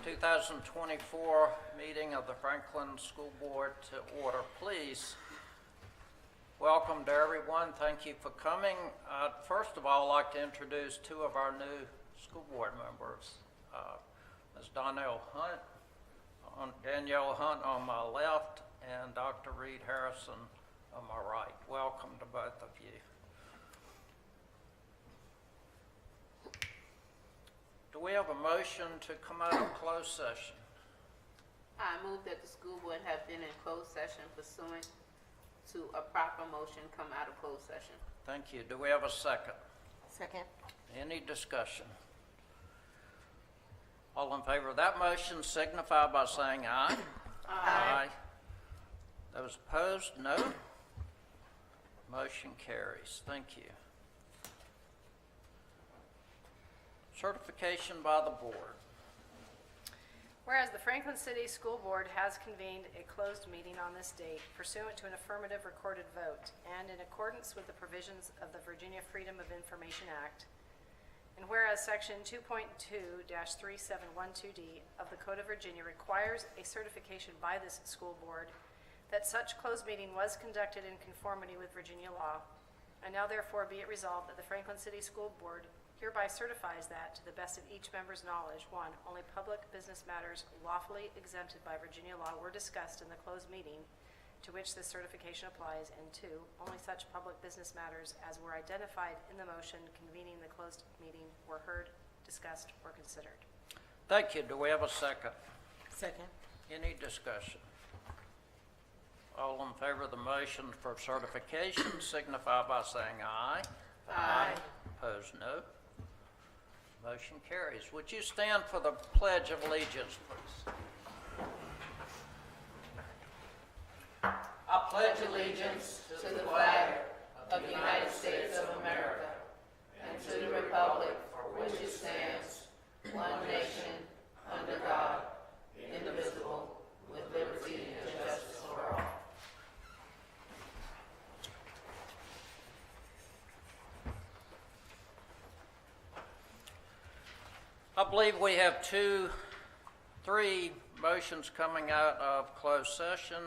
2024 meeting of the Franklin School Board to order. Please welcome to everyone. Thank you for coming. First of all, I'd like to introduce two of our new school board members. Ms. Danielle Hunt on my left and Dr. Reed Harrison on my right. Welcome to both of you. Do we have a motion to come out of closed session? I move that the school board have been in closed session pursuant to a proper motion come out of closed session. Thank you. Do we have a second? Second. Any discussion? All in favor of that motion signify by saying aye. Aye. Those opposed, no. Motion carries. Thank you. Certification by the board. Whereas the Franklin City School Board has convened a closed meeting on this date pursuant to an affirmative recorded vote and in accordance with the provisions of the Virginia Freedom of Information Act, and whereas Section 2.2-3712D of the Code of Virginia requires a certification by this school board that such closed meeting was conducted in conformity with Virginia law, and now therefore be it resolved that the Franklin City School Board hereby certifies that, to the best of each member's knowledge, 1, only public business matters lawfully exempted by Virginia law were discussed in the closed meeting to which this certification applies, and 2, only such public business matters as were identified in the motion convening the closed meeting were heard, discussed, or considered. Thank you. Do we have a second? Second. Any discussion? All in favor of the motion for certification signify by saying aye. Aye. Opposed, no. Motion carries. Would you stand for the Pledge of Allegiance, please? I pledge allegiance To the flag of the United States of America and to the republic for which it stands, one nation, under God, indivisible, with liberty and justice for all. I believe we have three motions coming out of closed session.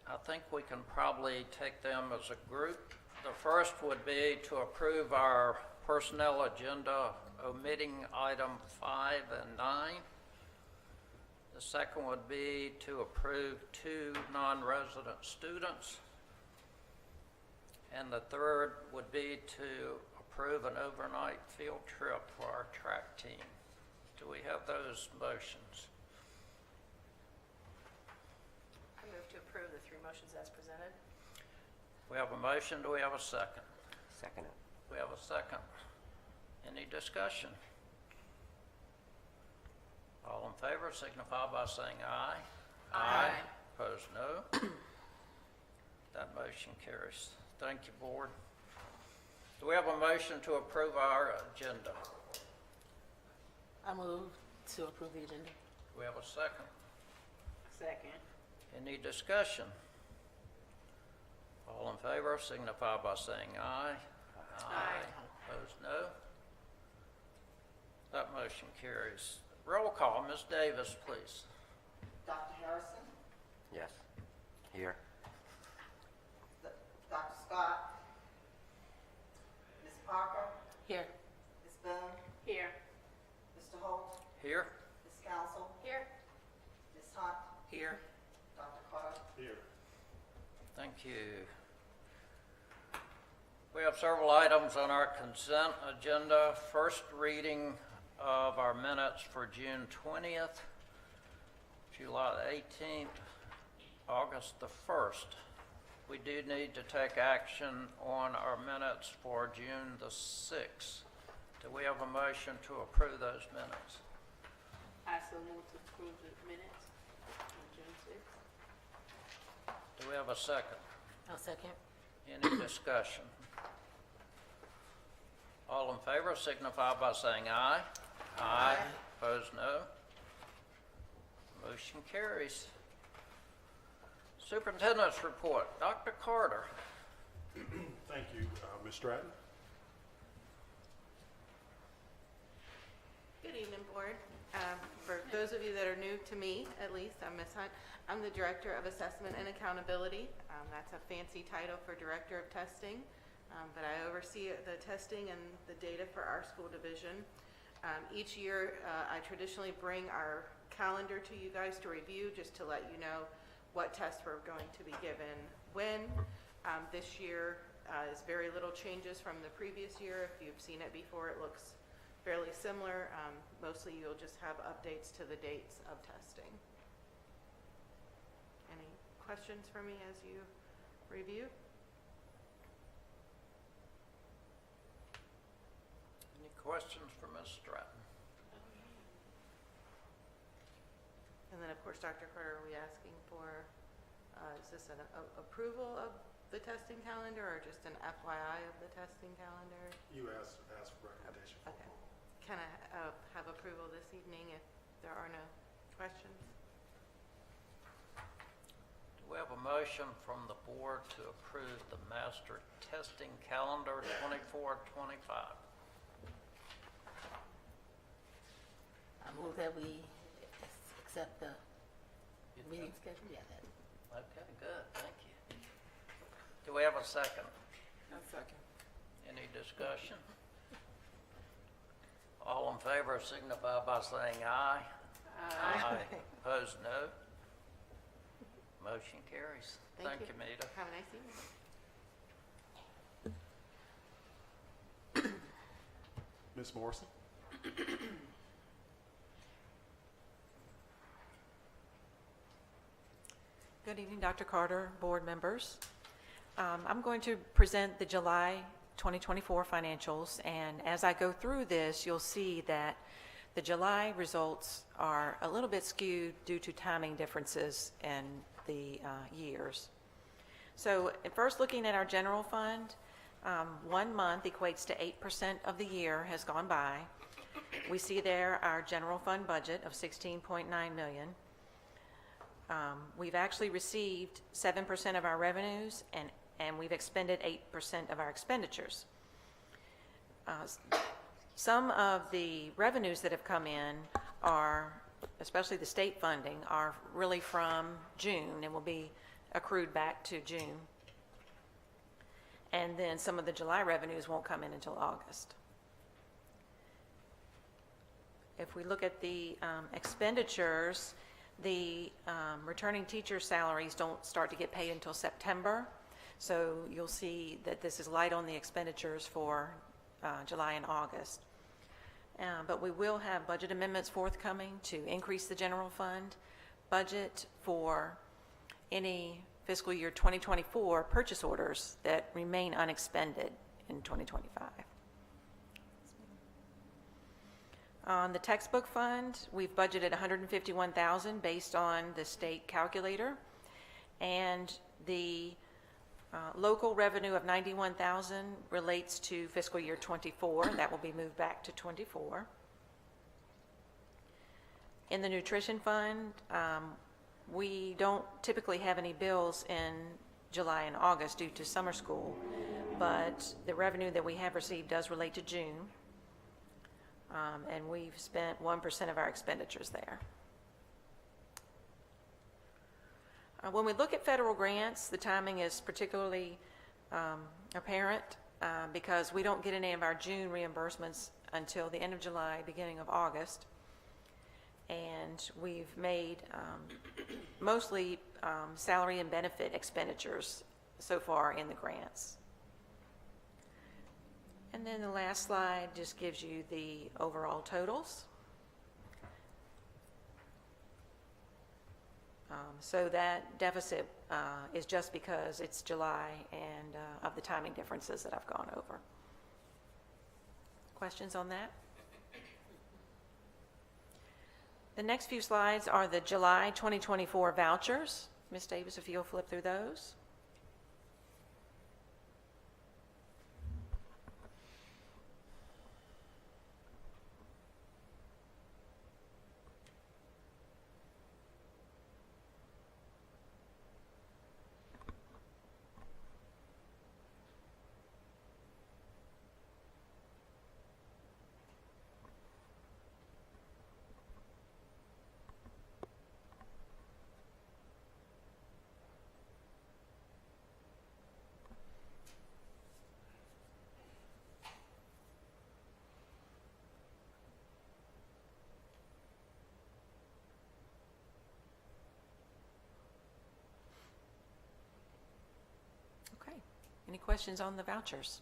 I think we can probably take them as a group. The first would be to approve our personnel agenda, omitting item 5 and 9. The second would be to approve 2 non-resident students. And the third would be to approve an overnight field trip for our track team. Do we have those motions? I move to approve the 3 motions as presented. We have a motion. Do we have a second? Second. We have a second. Any discussion? All in favor signify by saying aye. Aye. Opposed, no. That motion carries. Thank you, board. Do we have a motion to approve our agenda? I move to approve the agenda. Do we have a second? Second. Any discussion? All in favor signify by saying aye. Aye. Opposed, no. That motion carries. Roll call, Ms. Davis, please. Dr. Harrison, Yes. Here. Dr. Scott, Ms. Parker, Here. Ms. Boone, Here. Mr. Holt, Here? Ms. Council, Here. Ms. Hunt, Here. Dr. Carter. Thank you. We have several items on our consent agenda. First reading of our minutes for June 20th, July 18th, August the 1st. We do need to take action on our minutes for June the 6th. Do we have a motion to approve those minutes? I so move to approve the minutes on June 6th. Do we have a second? I'll second. Any discussion? All in favor signify by saying aye. Aye. Opposed, no. Motion carries. Superintendent's report. Dr. Carter. Thank you, Ms. Stratton. Good evening, board. Board. For those of you that are new to me, at least, I'm Ms. Hunt. I'm the Director of Assessment and Accountability. That's a fancy title for Director of Testing, but I oversee the testing and the data for our school division. Each year, I traditionally bring our calendar to you guys to review, just to let you know what tests we're going to be given when. This year is very little changes from the previous year. If you've seen it before, it looks fairly similar. Mostly you'll just have updates to the dates of testing. Any questions for me as you review? Any questions for Ms. Stratton? And then, of course, Dr. Carter, are we asking for, is this an approval of the testing calendar or just an FYI of the testing calendar? You asked for recommendation for Okay. approval. Can I have approval this evening if there are no questions? Do we have a motion from the board to approve the master testing calendar 24-25? I move that we accept the You meeting think? schedule. Yeah, that. Okay, good, thank you. Do we have a second? A second. Any discussion? All in favor signify by saying aye. Aye. Opposed, no. Motion carries. Thank you, Meta. Have a nice evening. Ms. Morrison? Good evening, Dr. Carter, board members. I'm going to present the July 2024 financials, and as I go through this, you'll see that the July results are a little bit skewed due to timing differences in the years. So at first, looking at our general fund, 1 month equates to 8% of the year has gone by. We see there our general fund budget of $16.9 million. We've actually received 7% of our revenues, and we've expended 8% of our expenditures. Some of the revenues that have come in are, especially the state funding, are really from June and will be accrued back to June. And then some of the July revenues won't come in until August. If we look at the expenditures, the returning teacher salaries don't start to get paid until September. So you'll see that this is light on the expenditures for July and August. But we will have budget amendments forthcoming to increase the general fund budget for any fiscal year 2024 purchase orders that remain unexpended in 2025. On the textbook fund, we've budgeted $151,000 based on the state calculator, and the local revenue of $91,000 relates to fiscal year 24. That will be moved back to 24. In the nutrition fund, we don't typically have any bills in July and August due to summer school, but the revenue that we have received does relate to June. And we've spent 1% of our expenditures there. When we look at federal grants, the timing is particularly apparent because we don't get any of our June reimbursements until the end of July, beginning of August. And we've made mostly salary and benefit expenditures so far in the grants. And then the last slide just gives you the overall totals. So that deficit is just because it's July and of the timing differences that I've gone over. Questions on that? The next few slides are the July 2024 vouchers. Ms. Davis, if you'll flip through those. Any questions on the vouchers?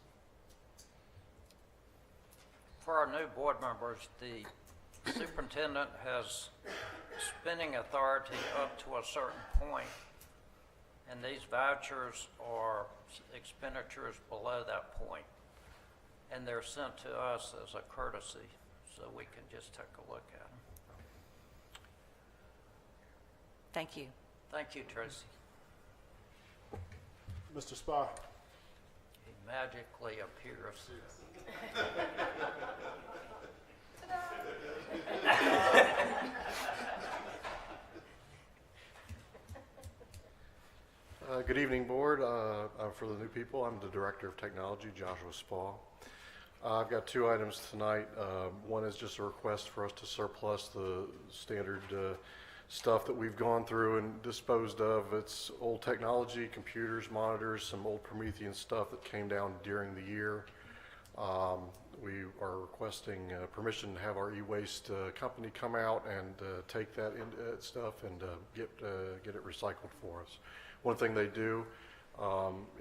For our new board members, the superintendent has spending authority up to a certain point, and these vouchers are expenditures below that point, and they're sent to us as a courtesy, so we can just take a look at them. Thank you. Thank you, Tracy. Mr. Spy. He magically appears. Good evening, Board. For the new people, I'm the Director of Technology, Joshua Spall. I've got two items tonight. One is just a request for us to surplus the standard stuff that we've gone through and disposed of. It's old technology, computers, monitors, some old Promethean stuff that came down during the year. We are requesting permission to have our e-waste company come out and take that stuff and get it recycled for us. One thing they do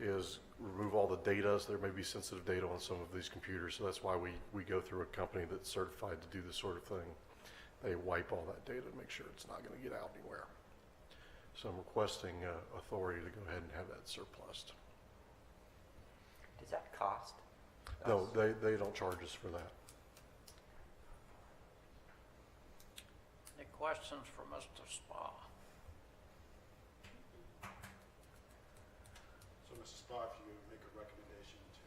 is remove all the data, so there may be sensitive data on some of these computers, so that's why we go through a company that's certified to do this sort of thing. They wipe all that data to make sure it's not going to get out anywhere. So I'm requesting authority to go ahead and have that surplused. Does that cost? No, they don't charge us for that. Any questions for Mr. Spa? So, Mr. Spy, if you would make a recommendation to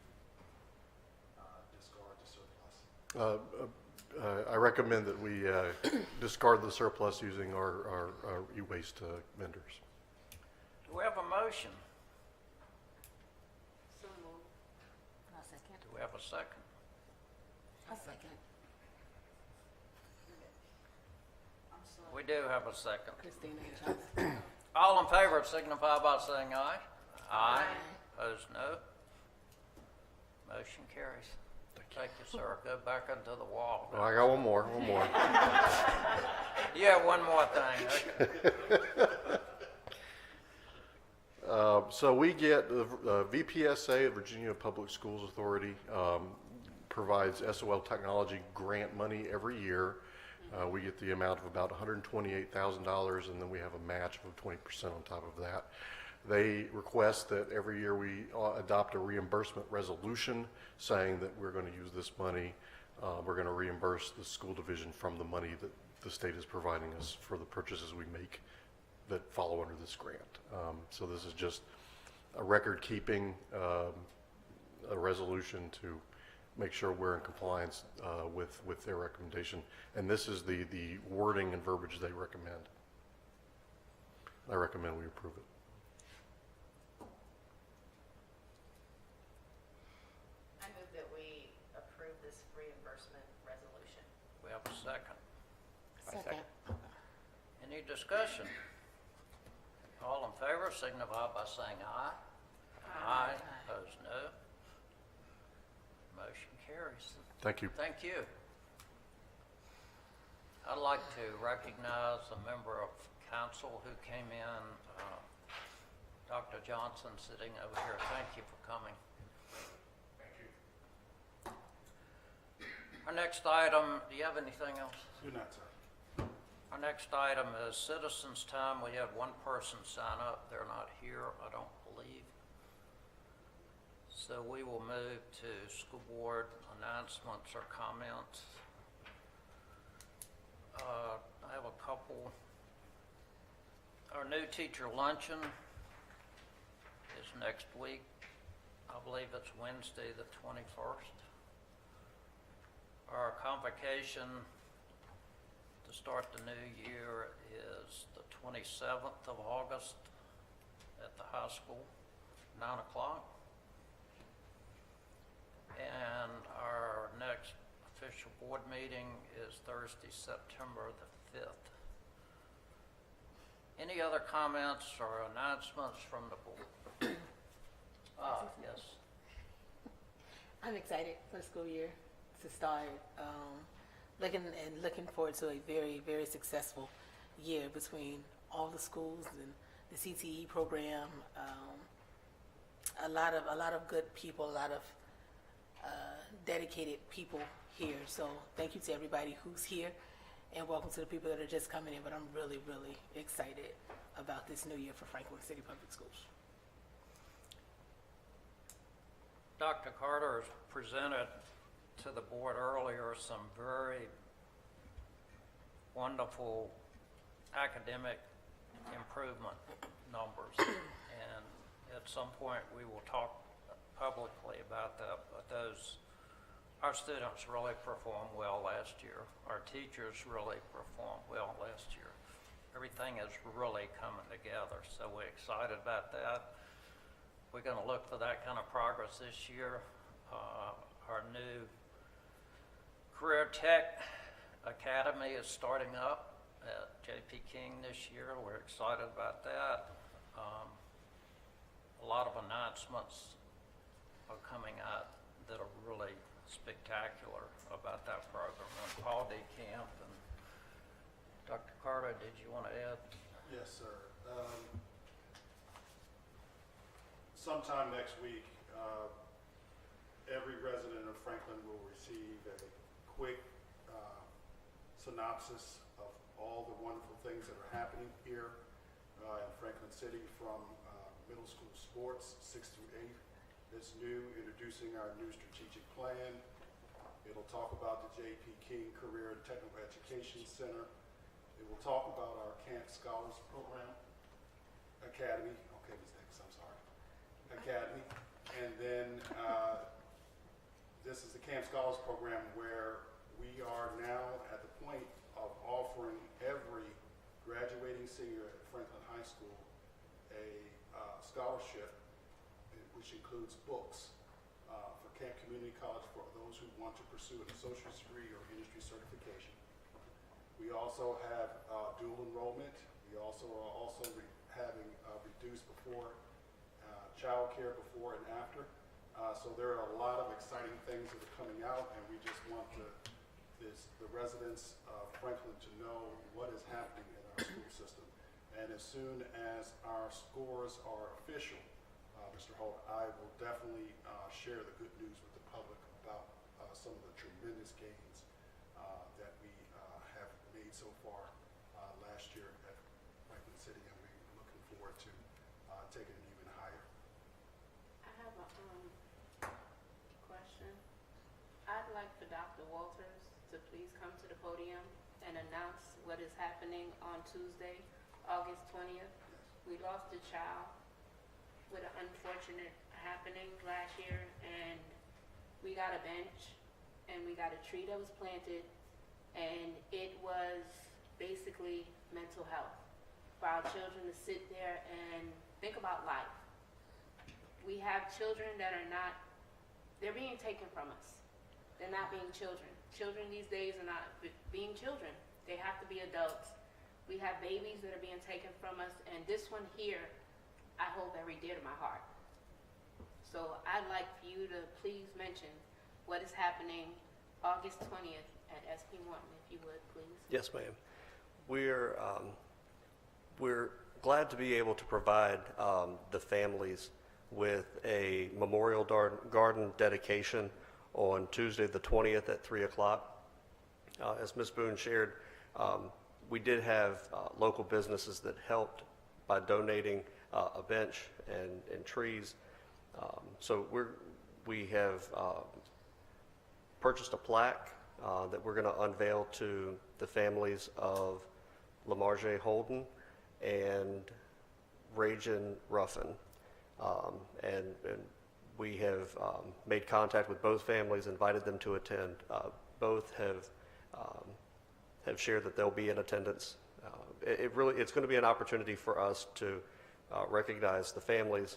discard the surplus. I recommend that we discard the surplus using our e-waste vendors. Do we have a motion? I'll second. Do we have a second? I'll second. I'm sorry. We do have a second. Christina Johnson. All in favor signify by saying aye. Aye. Opposed, no. Motion carries. Thank you, sir. Go back into the wall. Well, I got one more. Yeah, one more thing. Okay. So we get the VPSA, Virginia Public Schools Authority, provides SOL Technology grant money every year. We get the amount of about $128,000, and then we have a match of 20% on top of that. They request that every year we adopt a reimbursement resolution saying that we're going to use this money. We're going to reimburse the school division from the money that the state is providing us for the purchases we make that follow under this grant. So this is just a record-keeping, a resolution to make sure we're in compliance with their recommendation. And this is the wording and verbiage they recommend. I recommend we approve it. I move that we approve this reimbursement resolution. We have a second. Second. Any discussion? All in favor signify by saying aye. Aye. Opposed, no. Motion carries. Thank you. Thank you. I'd like to recognize a member of council who came in, Dr. Johnson, sitting over here. Thank you for coming. Thank you. Our next item, do you have anything else? Do not, sir. Our next item is citizens' time. We had one person sign up. They're not here, I don't believe. So we will move to school board announcements or comments. I have a couple. Our new teacher luncheon is next week. I believe it's Wednesday, the 21st. Our convocation to start the new year is the 27th of August at the high school, 9 o'clock. And our next official board meeting is Thursday, September the 5th. Any other comments or announcements from the board? Yes. I'm excited for the school year to start. Looking forward to a very, very successful year between all the schools and the CTE program. a lot of good people, a lot of dedicated people here. So thank you to everybody who's here, and welcome to the people that are just coming in. But I'm really, really excited about this new year for Franklin City Public Schools. Dr. Carter has presented to the board earlier some very wonderful academic improvement numbers. And at some point, we will talk publicly about that. But our students really performed well last year. Our teachers really performed well last year. Everything is really coming together. So we're excited about that. We're going to look for that kind of progress this year. Our new Career Tech Academy is starting up at J.P. King this year. We're excited about that. A lot of announcements are coming out that are really spectacular about that program. And Paul D. Camp and Dr. Carter, did you want to add? Yes, sir. Sometime next week, every resident of Franklin will receive a quick synopsis of all the wonderful things that are happening here in Franklin City, from middle school sports, 6 through 8. It's new, introducing our new strategic plan. It'll talk about the J.P. King Career and Technical Education Center. It will talk about our Camp Scholars Program Academy. Okay, Ms. Davis, I'm sorry. Academy. And then this is the Camp Scholars Program, where we are now at the point of offering every graduating senior at Franklin High School a scholarship, which includes books for Camp Community College for those who want to pursue an associate's degree or industry certification. We also have dual enrollment. We also are having reduced child care before and after. So there are a lot of exciting things that are coming out, and we just want the residents of Franklin to know what is happening in our school system. And as soon as our scores are official, Mr. Holt, I will definitely share the good news with the public about some of the tremendous gains that we have made so far last year at Franklin City, and we're looking forward to taking it even higher. I have a question. I'd like for Dr. Walters to please come to the podium and announce what is happening on Tuesday, August 20th. We lost a child with an unfortunate happening last year, and we got a bench and we got a tree that was planted, and it was basically mental health for our children to sit there and think about life. We have children that are not, they're being taken from us. They're not being children. Children these days are not being children. They have to be adults. We have babies that are being taken from us, and this one here, I hold very dear to my heart. So I'd like for you to please mention what is happening August 20th at SP Morton, if you would, please. Yes, ma'am. We're glad to be able to provide the families with a memorial garden dedication on Tuesday the 20th at 3 o'clock. As Ms. Boone shared, we did have local businesses that helped by donating a bench and trees. So we have purchased a plaque that we're going to unveil to the families of Lamarje Holden and Rajan Ruffin. And we have made contact with both families, invited them to attend. Both have shared that they'll be in attendance. It's going to be an opportunity for us to recognize the families,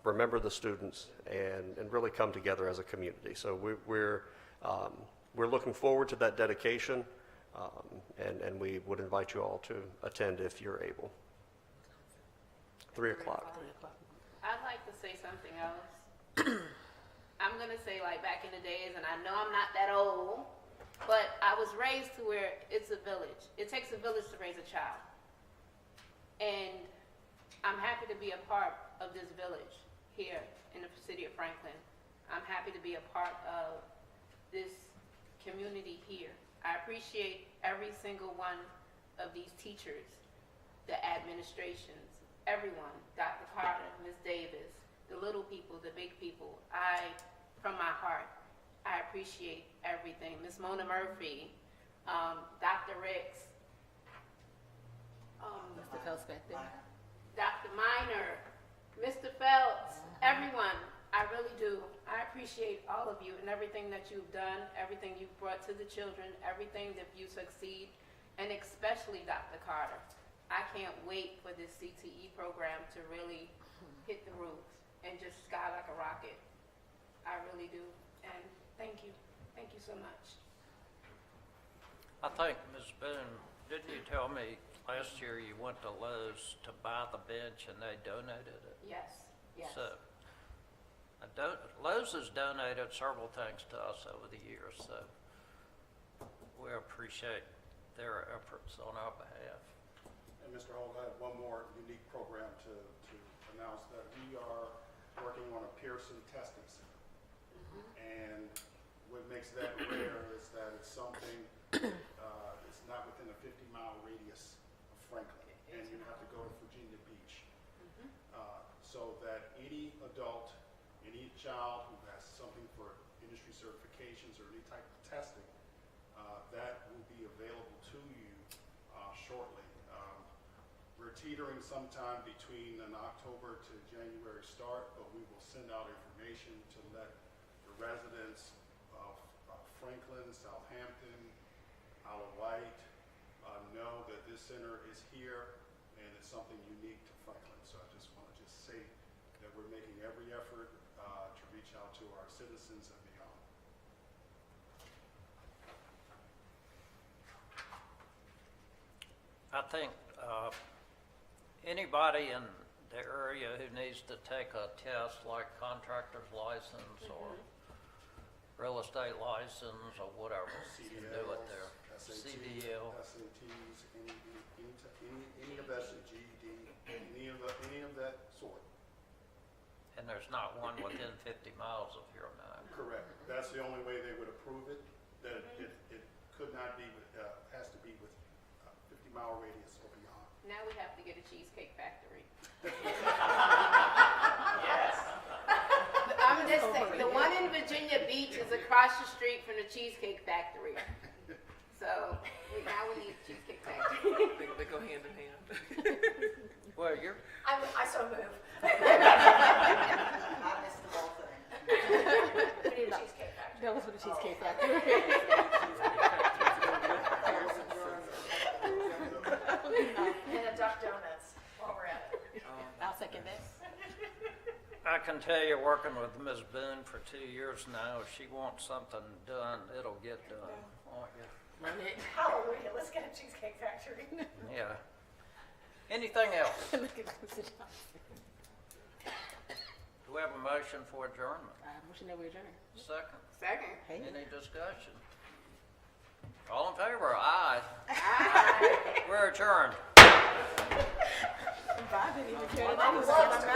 remember the students, and really come together as a community. So we're looking forward to that dedication, and we would invite you all to attend if you're able. 3 o'clock. I'd like to say something else. I'm going to say like back in the days, and I know I'm not that old, but I was raised to where it's a village. It takes a village to raise a child. And I'm happy to be a part of this village here in the city of Franklin. I'm happy to be a part of this community here. I appreciate every single one of these teachers, the administrations, everyone, Dr. Carter, Ms. Davis, the little people, the big people. From my heart, I appreciate everything. Ms. Mona Murphy, Dr. Ricks, Mr. Phelps back there. Dr. Minor, Mr. Phelps, everyone, I really do. I appreciate all of you and everything that you've done, everything you've brought to the children, everything that you succeed, and especially Dr. Carter. I can't wait for this CTE program to really hit the roof and just sky like a rocket. I really do. And thank you. Thank you so much. I think, Ms. Boone, didn't you tell me last year you went to Lowe's to buy the bench and they donated it? Yes, yes. So, Lowe's has donated several things to us over the years, so we appreciate their efforts on our behalf. And Mr. Holt, I have one more unique program to announce, that we are working on a Pearson testing center. And what makes that rare is that it's something, it's not within a 50-mile radius of Franklin, and you have to go to Virginia Beach. So that any adult, any child who has something for industry certifications or any type of testing, that will be available to you shortly. We're teetering sometime between an October to January start, but we will send out information to let the residents of Franklin, Southampton, Isle of Wight know that this center is here and it's something unique to Franklin. So I just want to say that we're making every effort to reach out to our citizens and beyond. I think anybody in the area who needs to take a test like contractor's license or real estate license or whatever, you can do it there. CDL. SATs, any of that, GED, any of that sort. And there's not one within 50 miles of here now. Correct. That's the only way they would approve it, that it could not be, has to be with 50-mile radius or beyond. Now we have to get a Cheesecake Factory. Yes. I'm just saying, the one in Virginia Beach is across the street from the Cheesecake Factory. So now we need a Cheesecake Factory. They go hand in hand. Well, you're, I so move. I missed the whole thing. We need a Cheesecake Factory. That was for the Cheesecake Factory. And a Duck Donuts while we're at it. I'll second that. I can tell you, working with Ms. Boone for 2 years now, if she wants something done, it'll get done, won't you? Run it. Hallelujah, let's get a Cheesecake Factory. Yeah. Anything else? Look at Mr. Johnson. Do we have a motion for adjournment? Motion that we adjourn. Second. Second. Hey. Any discussion? All in favor? Aye. We're adjourned. Bob didn't even care. Mom loves to